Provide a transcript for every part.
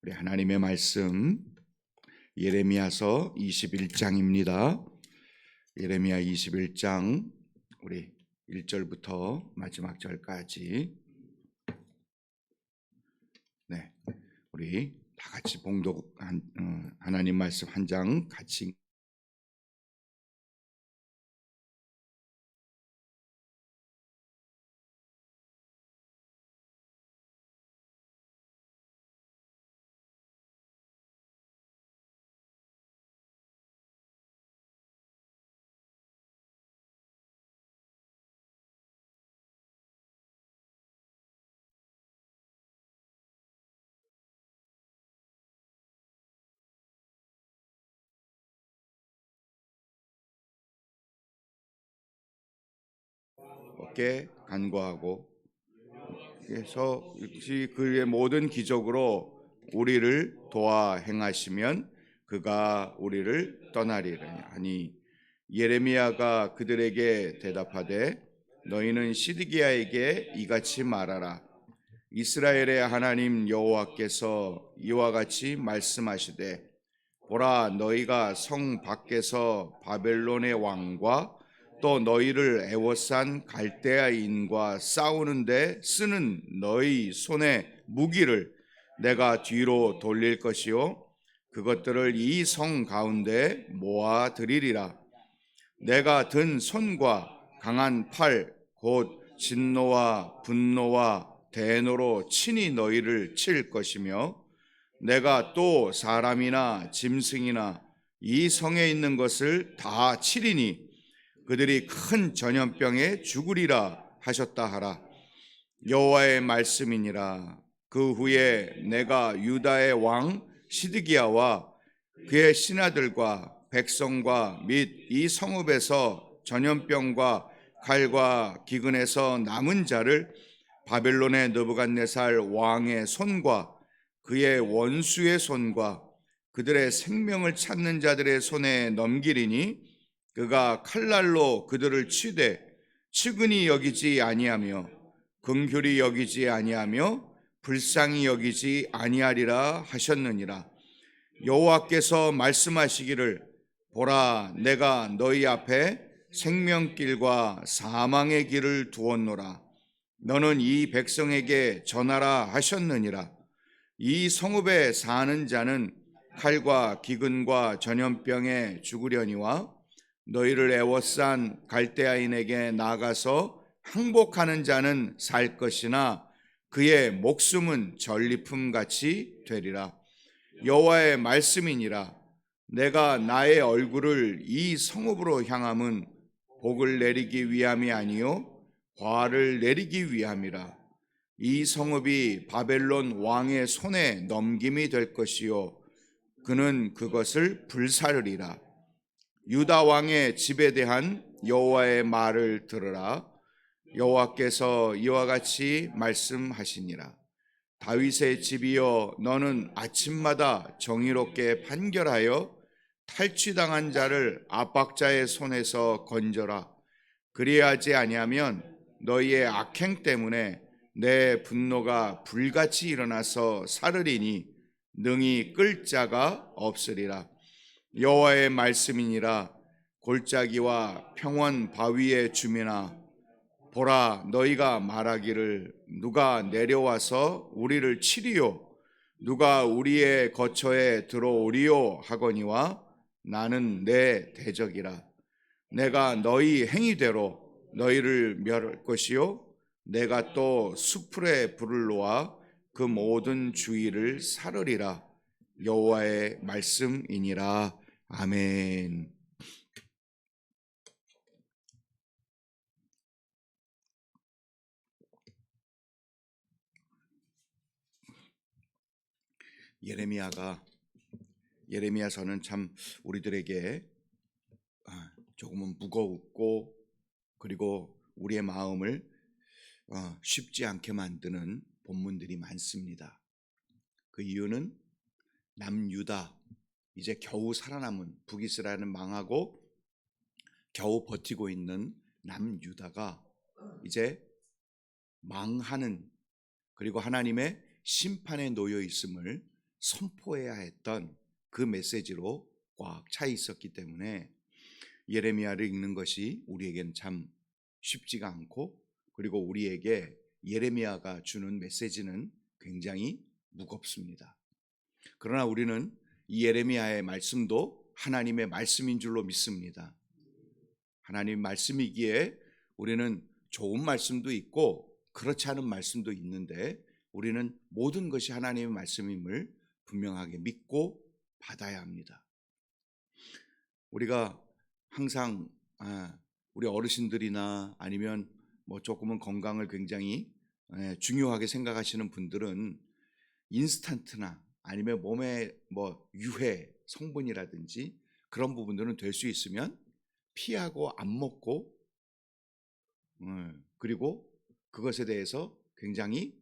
우리 하나님의 말씀 예레미야서 21장입니다. 예레미야 21장 우리 1절부터 마지막 절까지 우리 다 같이 봉독한 하나님 말씀 한 장 같이 어깨 간구하고 그래서 그의 모든 기적으로 우리를 도와 행하시면 그가 우리를 떠나리라 하니 예레미야가 그들에게 대답하되 너희는 시드기야에게 이같이 말하라. 이스라엘의 하나님 여호와께서 이와 같이 말씀하시되 보라 너희가 성 밖에서 바벨론의 왕과 또 너희를 애워싼 갈대아인과 싸우는데 쓰는 너희 손의 무기를 내가 뒤로 돌릴 것이요 그것들을 이 성 가운데 모아 드리리라. 내가 든 손과 강한 팔 곧 진노와 분노와 대노로 친히 너희를 칠 것이며 내가 또 사람이나 짐승이나 이 성에 있는 것을 다 치리니 그들이 큰 전염병에 죽으리라 하셨다 하라. 여호와의 말씀이니라. 그 후에 내가 유다의 왕 시드기야와 그의 신하들과 백성과 및 이 성읍에서 전염병과 칼과 기근에서 남은 자를 바벨론의 느부갓네살 왕의 손과 그의 원수의 손과 그들의 생명을 찾는 자들의 손에 넘기리니 그가 칼날로 그들을 치되 측은히 여기지 아니하며 긍휼히 여기지 아니하며 불쌍히 여기지 아니하리라 하셨느니라. 여호와께서 말씀하시기를 보라 내가 너희 앞에 생명길과 사망의 길을 두었노라. 너는 이 백성에게 전하라 하셨느니라. 이 성읍에 사는 자는 칼과 기근과 전염병에 죽으려니와 너희를 애워싼 갈대아인에게 나가서 항복하는 자는 살 것이나 그의 목숨은 전리품같이 되리라. 여호와의 말씀이니라. 내가 나의 얼굴을 이 성읍으로 향함은 복을 내리기 위함이 아니요 화를 내리기 위함이라. 이 성읍이 바벨론 왕의 손에 넘김이 될 것이요 그는 그것을 불사르리라. 유다 왕의 집에 대한 여호와의 말을 들으라. 여호와께서 이와 같이 말씀하시니라. 다윗의 집이여 너는 아침마다 정의롭게 판결하여 탈취당한 자를 압박자의 손에서 건져라. 그리하지 아니하면 너희의 악행 때문에 내 분노가 불같이 일어나서 사르리니 능히 끌 자가 없으리라. 여호와의 말씀이니라. 골짜기와 평원 바위의 주민아 보라 너희가 말하기를 누가 내려와서 우리를 치리요 누가 우리의 거처에 들어오리요 하거니와 나는 내 대적이라. 내가 너희 행위대로 너희를 멸할 것이요 내가 또 수풀에 불을 놓아 그 모든 주위를 사르리라. 여호와의 말씀이니라. 아멘. 예레미야서는 참 우리들에게 조금은 무겁고 그리고 우리의 마음을 쉽지 않게 만드는 본문들이 많습니다. 그 이유는 남유다 이제 겨우 살아남은 북이스라엘은 망하고 겨우 버티고 있는 남유다가 이제 망하는 그리고 하나님의 심판에 놓여 있음을 선포해야 했던 그 메시지로 꽉 차 있었기 때문에 예레미야를 읽는 것이 우리에게는 참 쉽지가 않고, 그리고 우리에게 예레미야가 주는 메시지는 굉장히 무겁습니다. 그러나 우리는 이 예레미야의 말씀도 하나님의 말씀인 줄로 믿습니다. 하나님 말씀이기에 우리는 좋은 말씀도 있고 그렇지 않은 말씀도 있는데, 우리는 모든 것이 하나님의 말씀임을 분명하게 믿고 받아야 합니다. 우리가 항상 우리 어르신들이나 아니면 뭐 조금은 건강을 굉장히 중요하게 생각하시는 분들은 인스턴트나 아니면 몸에 뭐 유해 성분이라든지 그런 부분들은 될 수 있으면 피하고 안 먹고, 그리고 그것에 대해서 굉장히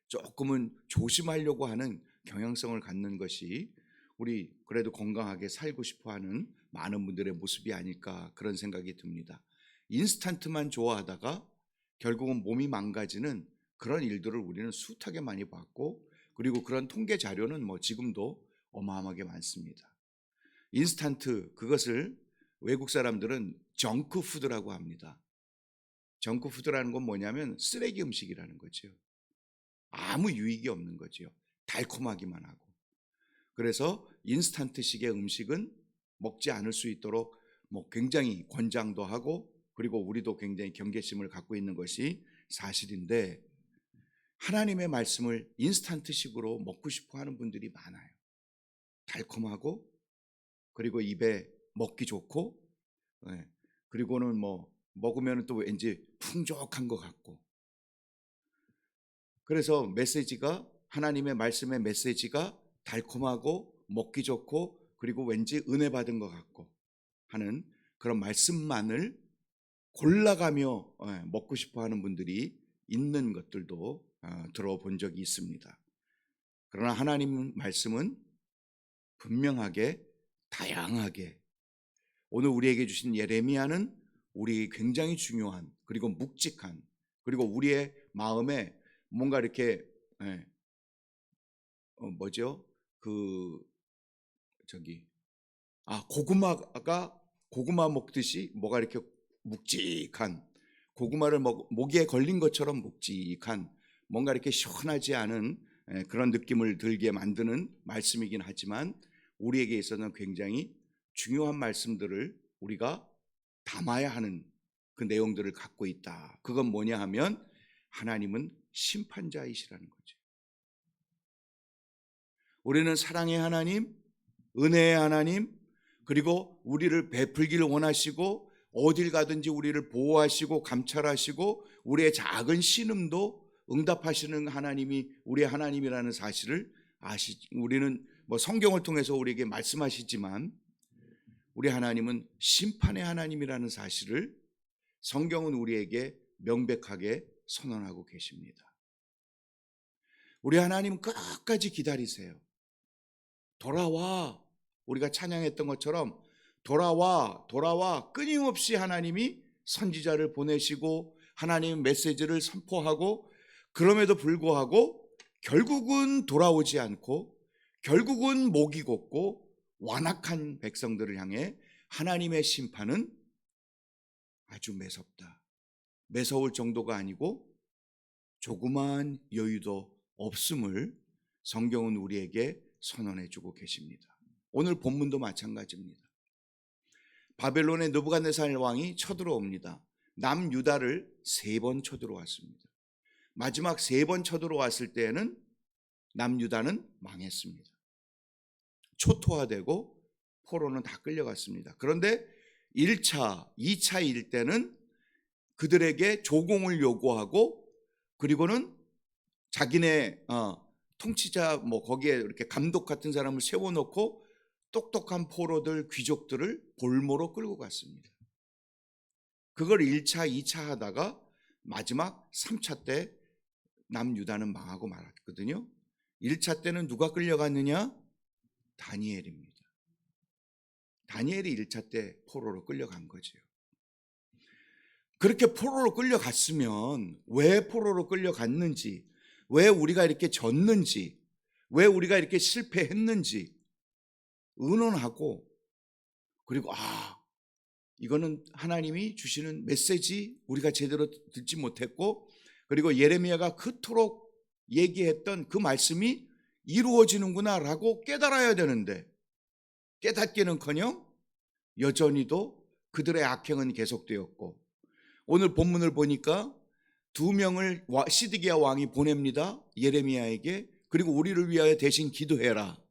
조금은 조심하려고 하는 경향성을 갖는 것이 우리 그래도 건강하게 살고 싶어하는 많은 분들의 모습이 아닐까, 그런 생각이 듭니다. 인스턴트만 좋아하다가 결국은 몸이 망가지는 그런 일들을 우리는 숱하게 많이 봤고, 그리고 그런 통계 자료는 뭐 지금도 어마어마하게 많습니다. 인스턴트, 그것을 외국 사람들은 정크푸드라고 합니다. 정크푸드라는 건 뭐냐면 쓰레기 음식이라는 거죠. 아무 유익이 없는 거죠. 달콤하기만 하고. 그래서 인스턴트식의 음식은 먹지 않을 수 있도록 뭐 굉장히 권장도 하고, 그리고 우리도 굉장히 경계심을 갖고 있는 것이 사실인데, 하나님의 말씀을 인스턴트식으로 먹고 싶어 하는 분들이 많아요. 달콤하고, 그리고 입에 먹기 좋고, 그리고는 뭐 먹으면 또 왠지 풍족한 것 같고. 그래서 메시지가, 하나님의 말씀의 메시지가 달콤하고 먹기 좋고, 그리고 왠지 은혜 받은 것 같고 하는 그런 말씀만을 골라가며 먹고 싶어 하는 분들이 있는 것들도 들어본 적이 있습니다. 그러나 하나님 말씀은 분명하게, 다양하게, 오늘 우리에게 주신 예레미야는 우리 굉장히 중요한, 그리고 묵직한, 그리고 우리의 마음에 뭔가 이렇게 고구마 먹듯이 뭐가 이렇게 묵직한, 고구마를 모기에 걸린 것처럼 묵직한, 뭔가 이렇게 시원하지 않은 그런 느낌을 들게 만드는 말씀이긴 하지만, 우리에게 있어서는 굉장히 중요한 말씀들을 우리가 담아야 하는 그 내용들을 갖고 있다. 그건 뭐냐 하면 하나님은 심판자이시라는 거죠. 우리는 사랑의 하나님, 은혜의 하나님, 그리고 우리를 베풀기를 원하시고 어딜 가든지 우리를 보호하시고 감찰하시고 우리의 작은 신음도 응답하시는 하나님이 우리의 하나님이라는 사실을 우리는 뭐 성경을 통해서 우리에게 말씀하시지만, 우리 하나님은 심판의 하나님이라는 사실을 성경은 우리에게 명백하게 선언하고 계십니다. 우리 하나님은 끝까지 기다리세요. 돌아와. 우리가 찬양했던 것처럼 돌아와 끊임없이 하나님이 선지자를 보내시고 하나님 메시지를 선포하고, 그럼에도 불구하고 결국은 돌아오지 않고 결국은 목이 곧고 완악한 백성들을 향해 하나님의 심판은 아주 매섭다. 매서울 정도가 아니고 조그마한 여유도 없음을 성경은 우리에게 선언해주고 계십니다. 오늘 본문도 마찬가지입니다. 바벨론의 느부갓네살 왕이 쳐들어옵니다. 남유다를 3번 쳐들어왔습니다. 마지막 3번 쳐들어왔을 때에는 남유다는 망했습니다. 초토화되고 포로는 다 끌려갔습니다. 그런데 1차, 2차일 때는 그들에게 조공을 요구하고, 그리고는 자기네 통치자 거기에 이렇게 감독 같은 사람을 세워놓고 똑똑한 포로들, 귀족들을 볼모로 끌고 갔습니다. 그걸 1차, 2차 하다가 마지막 3차 때 남유다는 망하고 말았거든요. 1차 때는 누가 끌려갔느냐? 다니엘입니다. 다니엘이 1차 때 포로로 끌려간 거죠. 그렇게 포로로 끌려갔으면 왜 포로로 끌려갔는지, 왜 우리가 이렇게 졌는지, 왜 우리가 이렇게 실패했는지 의논하고, 그리고 이거는 하나님이 주시는 메시지 우리가 제대로 듣지 못했고, 그리고 예레미야가 그토록 얘기했던 그 말씀이 이루어지는구나라고 깨달아야 되는데 깨닫기는커녕 여전히도 그들의 악행은 계속되었고, 오늘 본문을 보니까 2명을 시드기야 왕이 보냅니다. 예레미야에게. 그리고 우리를 위하여 대신 기도해라.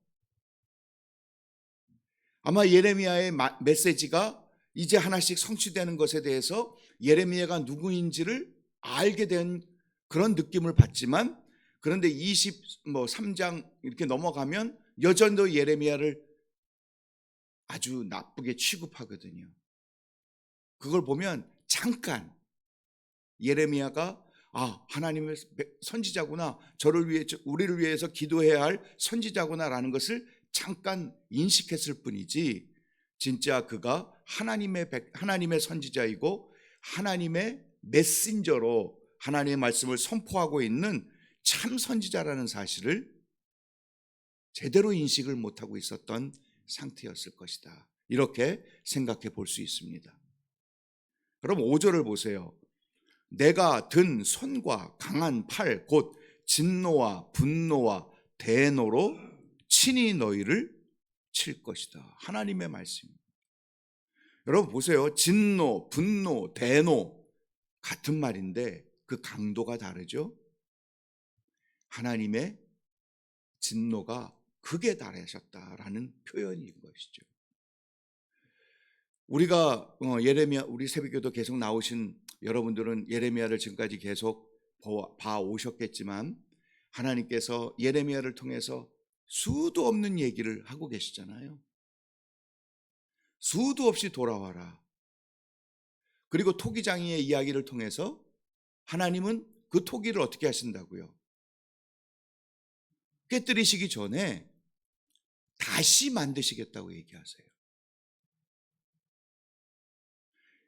아마 예레미야의 메시지가 이제 하나씩 성취되는 것에 대해서 예레미야가 누구인지를 알게 된 그런 느낌을 받지만, 그런데 23장 이렇게 넘어가면 여전히 예레미야를 아주 나쁘게 취급하거든요. 그걸 보면 잠깐 예레미야가 하나님의 선지자구나, 우리를 위해서 기도해야 할 선지자구나라는 것을 잠깐 인식했을 뿐이지, 진짜 그가 하나님의 선지자이고 하나님의 메신저로 하나님의 말씀을 선포하고 있는 참 선지자라는 사실을 제대로 인식을 못하고 있었던 상태였을 것이다, 이렇게 생각해 볼 수 있습니다. 그럼 5절을 보세요. 내가 든 손과 강한 팔 곧 진노와 분노와 대노로 친히 너희를 칠 것이다. 하나님의 말씀입니다. 여러분 보세요. 진노, 분노, 대노 같은 말인데 그 강도가 다르죠. 하나님의 진노가 극에 달하셨다라는 표현인 것이죠. 우리가 예레미야, 우리 새벽기도 계속 나오신 여러분들은 예레미야를 지금까지 계속 봐 오셨겠지만, 하나님께서 예레미야를 통해서 수도 없는 얘기를 하고 계시잖아요. 수도 없이 돌아와라. 그리고 토기장이의 이야기를 통해서 하나님은 그 토기를 어떻게 하신다고요? 깨뜨리시기 전에 다시 만드시겠다고 얘기하세요.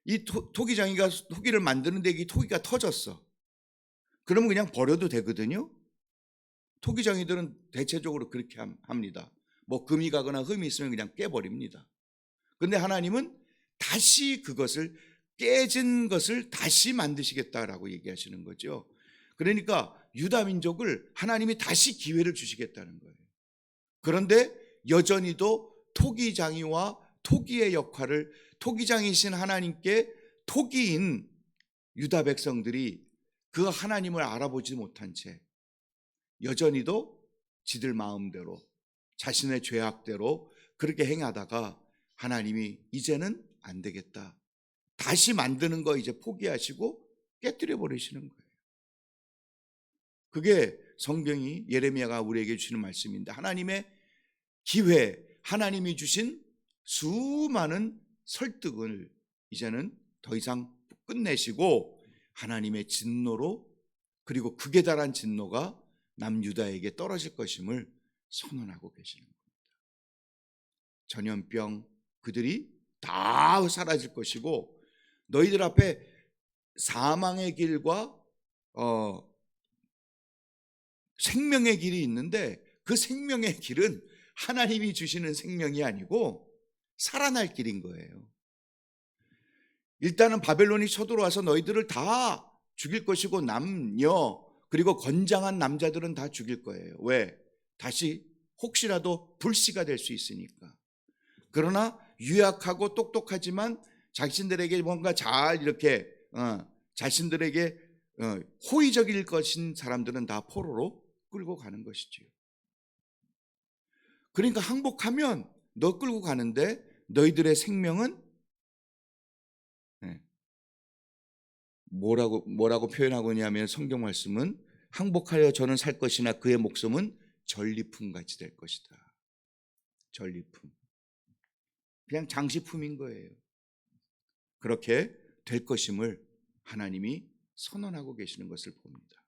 이 토기장이가 토기를 만드는데 이 토기가 터졌어. 그러면 그냥 버려도 되거든요. 토기장이들은 대체적으로 그렇게 합니다. 뭐 금이 가거나 흠이 있으면 그냥 깨버립니다. 그런데 하나님은 다시 그것을, 깨진 것을 다시 만드시겠다라고 얘기하시는 거죠. 그러니까 유다 민족을 하나님이 다시 기회를 주시겠다는 거예요. 그런데 여전히도 토기장이와 토기의 역할을, 토기장이신 하나님께 토기인 유다 백성들이 그 하나님을 알아보지 못한 채 여전히도 지들 마음대로 자신의 죄악대로 그렇게 행하다가 하나님이 이제는 안 되겠다, 다시 만드는 거 이제 포기하시고 깨뜨려 버리시는 거예요. 그게 성경이 예레미야가 우리에게 주시는 말씀인데, 하나님의 기회, 하나님이 주신 수많은 설득을 이제는 더 이상 끝내시고 하나님의 진노로, 그리고 극에 달한 진노가 남유다에게 떨어질 것임을 선언하고 계시는 겁니다. 전염병 그들이 다 사라질 것이고, 너희들 앞에 사망의 길과 생명의 길이 있는데 그 생명의 길은 하나님이 주시는 생명이 아니고 살아날 길인 거예요. 일단은 바벨론이 쳐들어와서 너희들을 다 죽일 것이고, 남녀 그리고 건장한 남자들은 다 죽일 거예요. 왜? 다시 혹시라도 불씨가 될 수 있으니까. 그러나 유약하고 똑똑하지만 자신들에게 뭔가 잘 이렇게 자신들에게 호의적일 것인 사람들은 다 포로로 끌고 가는 것이지요. 그러니까 항복하면 너 끌고 가는데 너희들의 생명은 뭐라고 표현하고 있냐면, 성경 말씀은 항복하여 저는 살 것이나 그의 목숨은 전리품 같이 될 것이다. 전리품. 그냥 장식품인 거예요. 그렇게 될 것임을 하나님이 선언하고 계시는 것을 봅니다.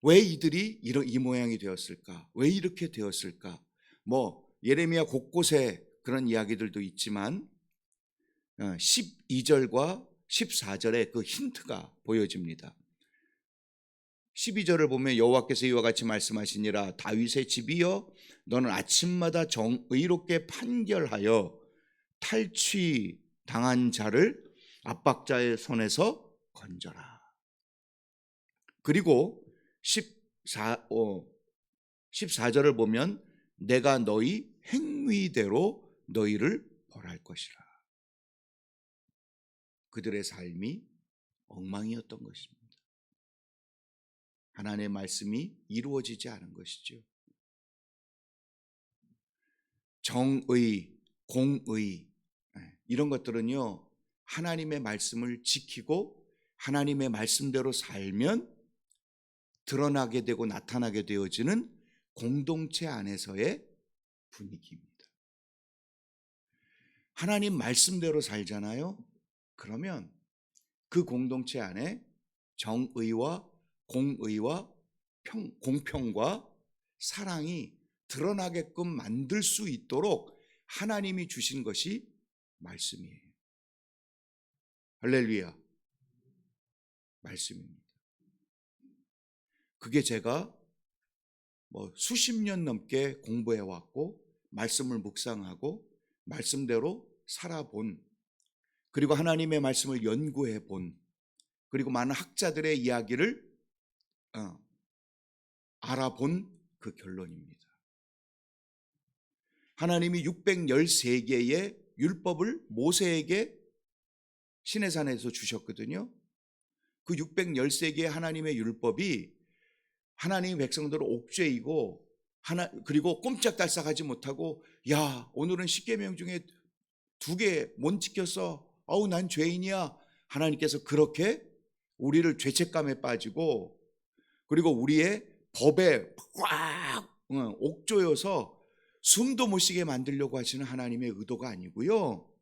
왜 이들이 이 모양이 되었을까? 왜 이렇게 되었을까? 예레미야 곳곳에 그런 이야기들도 있지만 12절과 14절에 그 힌트가 보여집니다. 12절을 보면 여호와께서 이와 같이 말씀하시니라. 다윗의 집이여, 너는 아침마다 정의롭게 판결하여 탈취당한 자를 압박자의 손에서 건져라. 그리고 14절을 보면 내가 너희 행위대로 너희를 벌할 것이라. 그들의 삶이 엉망이었던 것입니다. 하나님의 말씀이 이루어지지 않은 것이죠. 정의, 공의 이런 것들은요, 하나님의 말씀을 지키고 하나님의 말씀대로 살면 드러나게 되고 나타나게 되어지는 공동체 안에서의 분위기입니다. 하나님 말씀대로 살잖아요. 그러면 그 공동체 안에 정의와 공의와 공평과 사랑이 드러나게끔 만들 수 있도록 하나님이 주신 것이 말씀이에요. 할렐루야. 말씀입니다. 그게 제가 수십 년 넘게 공부해 왔고 말씀을 묵상하고 말씀대로 살아본, 그리고 하나님의 말씀을 연구해 본, 그리고 많은 학자들의 이야기를 알아본 그 결론입니다. 하나님이 613개의 율법을 모세에게 시내산에서 주셨거든요. 그 613개의 하나님의 율법이 하나님의 백성들을 옥죄이고 그리고 꼼짝달싹하지 못하고, 야, 오늘은 10계명 중에 2개 못 지켰어, 아우 난 죄인이야. 하나님께서 그렇게 우리를 죄책감에 빠지고, 그리고 우리의 법에 꽉 옥조여서 숨도 못 쉬게 만들려고 하시는 하나님의 의도가 아니고요,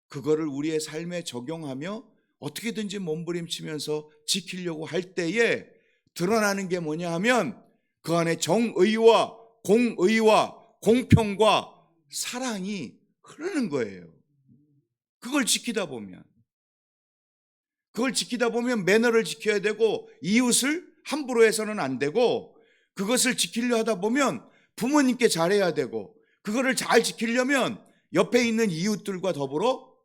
그거를 우리의 삶에 적용하며 어떻게든지 몸부림치면서 지키려고 할 때에 드러나는 게 뭐냐 하면 그 안에 정의와 공의와 공평과 사랑이 흐르는 거예요. 그걸 지키다 보면 매너를 지켜야 되고 이웃을 함부로 해서는 안 되고, 그것을 지키려 하다 보면 부모님께 잘해야 되고, 그거를 잘 지키려면 옆에 있는 이웃들과 더불어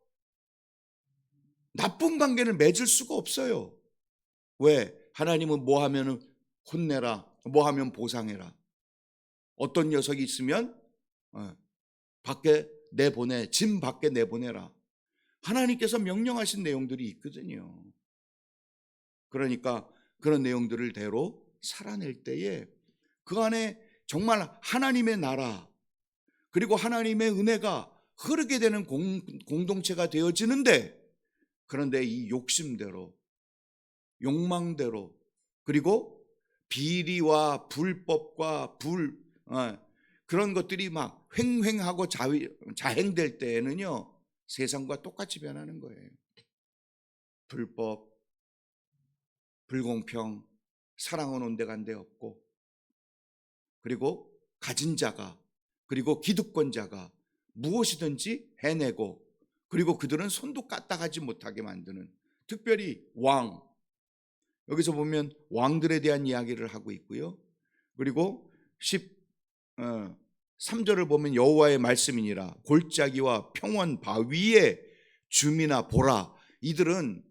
나쁜 관계를 맺을 수가 없어요. 왜? 하나님은 뭐 하면 혼내라, 뭐 하면 보상해라. 어떤 녀석이 있으면 밖에 내보내, 진 밖에 내보내라. 하나님께서 명령하신 내용들이 있거든요. 그러니까 그런 내용들을 대로 살아낼 때에 그 안에 정말 하나님의 나라, 그리고 하나님의 은혜가 흐르게 되는 공동체가 되어지는데, 그런데 이 욕심대로, 욕망대로, 그리고 비리와 불법과 그런 것들이 막 횡행하고 자행될 때에는요, 세상과 똑같이 변하는 거예요. 불법, 불공평, 사랑은 온데간데 없고, 그리고 가진 자가, 그리고 기득권자가 무엇이든지 해내고, 그리고 그들은 손도 까딱하지 못하게 만드는, 특별히 왕, 여기서 보면 왕들에 대한 이야기를 하고 있고요. 그리고 13절을 보면 여호와의 말씀이니라. 골짜기와 평원 바위에 줌이나 보라. 이들은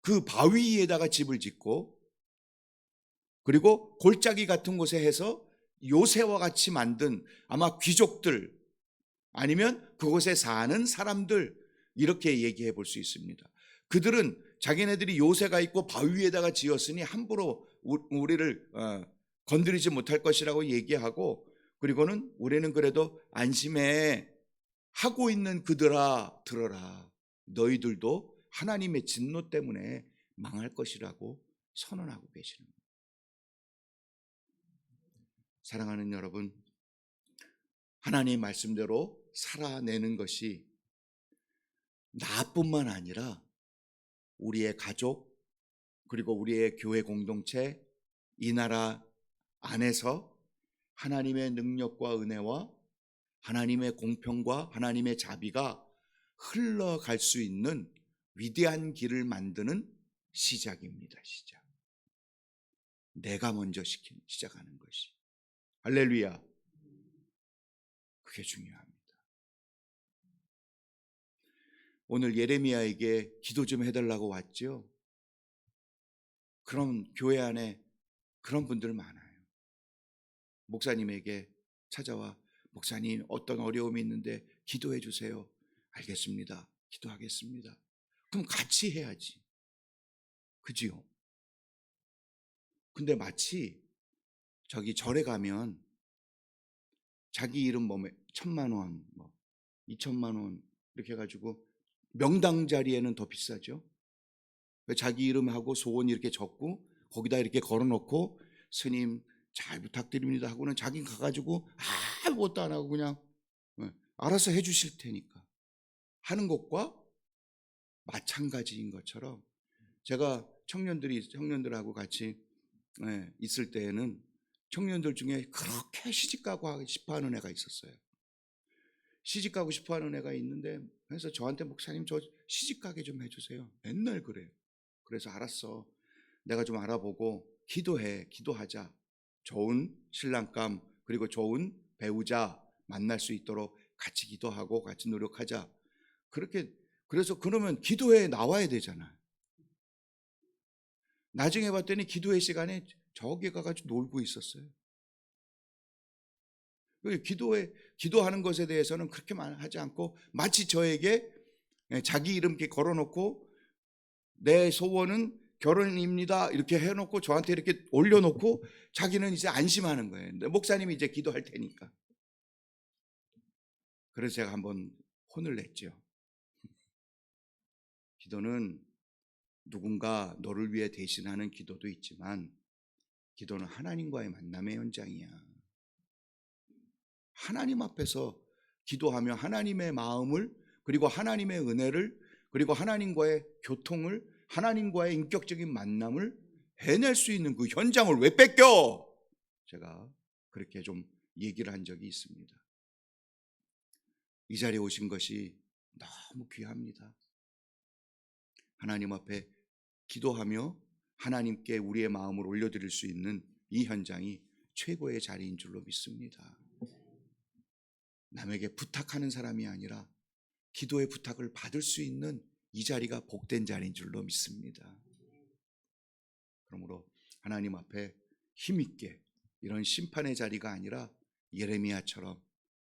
그 바위 위에다가 집을 짓고, 그리고 골짜기 같은 곳에 해서 요새와 같이 만든 아마 귀족들 아니면 그곳에 사는 사람들, 이렇게 얘기해 볼 수 있습니다. 그들은 자기네들이 요새가 있고 바위 위에다가 지었으니 함부로 우리를 건드리지 못할 것이라고 얘기하고, 그리고는 우리는 그래도 안심해 하고 있는 그들아 들어라. 너희들도 하나님의 진노 때문에 망할 것이라고 선언하고 계시는 거예요. 사랑하는 여러분, 하나님의 말씀대로 살아내는 것이 나뿐만 아니라 우리의 가족, 그리고 우리의 교회 공동체, 이 나라 안에서 하나님의 능력과 은혜와 하나님의 공평과 하나님의 자비가 흘러갈 수 있는 위대한 길을 만드는 시작입니다. 시작. 내가 먼저 시작하는 것이. 할렐루야. 그게 중요합니다. 오늘 예레미야에게 기도 좀 해달라고 왔죠. 그럼 교회 안에 그런 분들 많아요. 목사님에게 찾아와, 목사님 어떤 어려움이 있는데 기도해 주세요. 알겠습니다. 기도하겠습니다. 그럼 같이 해야지. 그지요? 근데 마치 저기 절에 가면 자기 이름 뭐 1,000만 원, 뭐 2,000만 원 이렇게 해가지고 명당 자리에는 더 비싸죠. 자기 이름하고 소원 이렇게 적고 거기다 이렇게 걸어놓고 스님 잘 부탁드립니다 하고는 자기 가가지고 아무것도 안 하고 그냥 알아서 해주실 테니까 하는 것과 마찬가지인 것처럼, 제가 청년들하고 같이 있을 때에는 청년들 중에 그렇게 시집가고 싶어하는 애가 있었어요. 시집가고 싶어하는 애가 있는데, 그래서 저한테 목사님 저 시집가게 좀 해주세요. 맨날 그래요. 그래서 알았어, 내가 좀 알아보고 기도하자. 좋은 신랑감 그리고 좋은 배우자 만날 수 있도록 같이 기도하고 같이 노력하자. 그래서 그러면 기도회에 나와야 되잖아요. 나중에 봤더니 기도회 시간에 저기 가가지고 놀고 있었어요. 기도하는 것에 대해서는 그렇게 하지 않고 마치 저에게 자기 이름 이렇게 걸어놓고 내 소원은 결혼입니다 이렇게 해놓고 저한테 이렇게 올려놓고 자기는 이제 안심하는 거예요. 목사님이 이제 기도할 테니까. 그래서 제가 한번 혼을 냈죠. 기도는 누군가 너를 위해 대신하는 기도도 있지만 기도는 하나님과의 만남의 현장이야. 하나님 앞에서 기도하며 하나님의 마음을, 그리고 하나님의 은혜를, 그리고 하나님과의 교통을, 하나님과의 인격적인 만남을 해낼 수 있는 그 현장을 왜 뺏겨? 제가 그렇게 좀 얘기를 한 적이 있습니다. 이 자리에 오신 것이 너무 귀합니다. 하나님 앞에 기도하며 하나님께 우리의 마음을 올려드릴 수 있는 이 현장이 최고의 자리인 줄로 믿습니다. 남에게 부탁하는 사람이 아니라 기도의 부탁을 받을 수 있는 이 자리가 복된 자리인 줄로 믿습니다. 그러므로 하나님 앞에 힘있게, 이런 심판의 자리가 아니라 예레미야처럼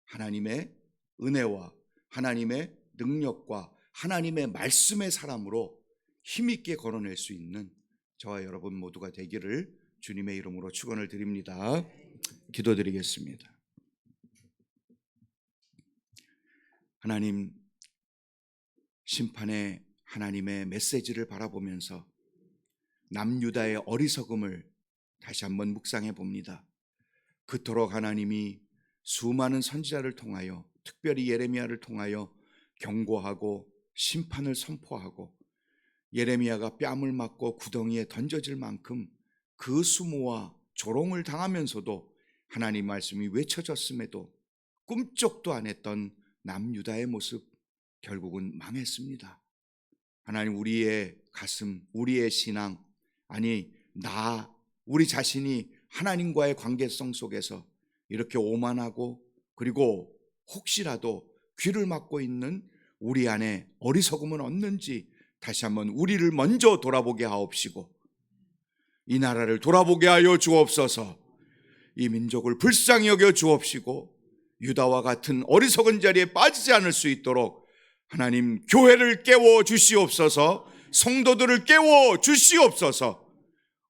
하나님의 은혜와 하나님의 능력과 하나님의 말씀의 사람으로 힘있게 걸어낼 수 있는 저와 여러분 모두가 되기를 주님의 이름으로 축원을 드립니다. 기도드리겠습니다. 하나님, 심판의 하나님의 메시지를 바라보면서 남유다의 어리석음을 다시 한번 묵상해 봅니다. 그토록 하나님이 수많은 선지자를 통하여, 특별히 예레미야를 통하여 경고하고 심판을 선포하고 예레미야가 뺨을 맞고 구덩이에 던져질 만큼 그 수모와 조롱을 당하면서도 하나님 말씀이 외쳐졌음에도 꿈쩍도 안 했던 남유다의 모습, 결국은 망했습니다. 하나님, 우리의 가슴, 우리의 신앙, 아니 우리 자신이 하나님과의 관계성 속에서 이렇게 오만하고, 그리고 혹시라도 귀를 막고 있는 우리 안에 어리석음은 없는지 다시 한번 우리를 먼저 돌아보게 하옵시고, 이 나라를 돌아보게 하여 주옵소서. 이 민족을 불쌍히 여겨 주옵시고 유다와 같은 어리석은 자리에 빠지지 않을 수 있도록 하나님, 교회를 깨워 주시옵소서. 성도들을 깨워 주시옵소서.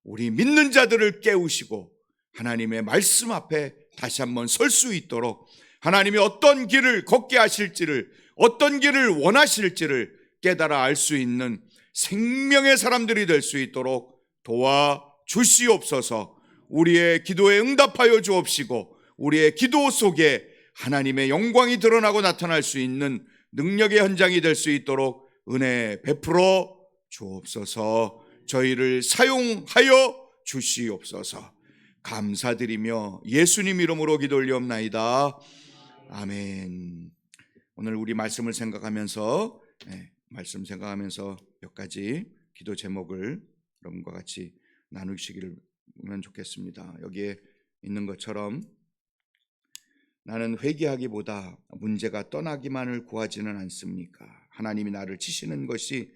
우리 믿는 자들을 깨우시고 하나님의 말씀 앞에 다시 한번 설 수 있도록 하나님이 어떤 길을 걷게 하실지를, 어떤 길을 원하실지를 깨달아 알 수 있는 생명의 사람들이 될 수 있도록 도와 주시옵소서. 우리의 기도에 응답하여 주옵시고 우리의 기도 속에 하나님의 영광이 드러나고 나타날 수 있는 능력의 현장이 될 수 있도록 은혜 베풀어 주옵소서. 저희를 사용하여 주시옵소서. 감사드리며 예수님 이름으로 기도 올리옵나이다. 아멘. 오늘 우리 말씀을 생각하면서 몇 가지 기도 제목을 여러분과 같이 나누시기를 좋겠습니다. 여기에 있는 것처럼 나는 회개하기보다 문제가 떠나기만을 구하지는 않습니까? 하나님이 나를 치시는 것이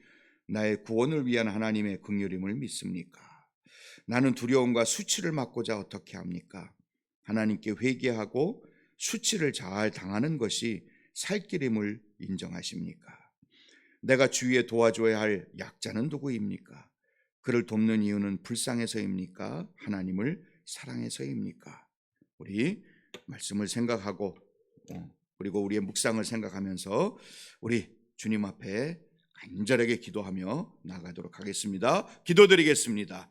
나의 구원을 위한 하나님의 긍휼임을 믿습니까? 나는 두려움과 수치를 막고자 어떻게 합니까? 하나님께 회개하고 수치를 잘 당하는 것이 살 길임을 인정하십니까? 내가 주위에 도와줘야 할 약자는 누구입니까? 그를 돕는 이유는 불쌍해서입니까? 하나님을 사랑해서입니까? 우리 말씀을 생각하고 그리고 우리의 묵상을 생각하면서 우리 주님 앞에 간절하게 기도하며 나가도록 하겠습니다. 기도드리겠습니다.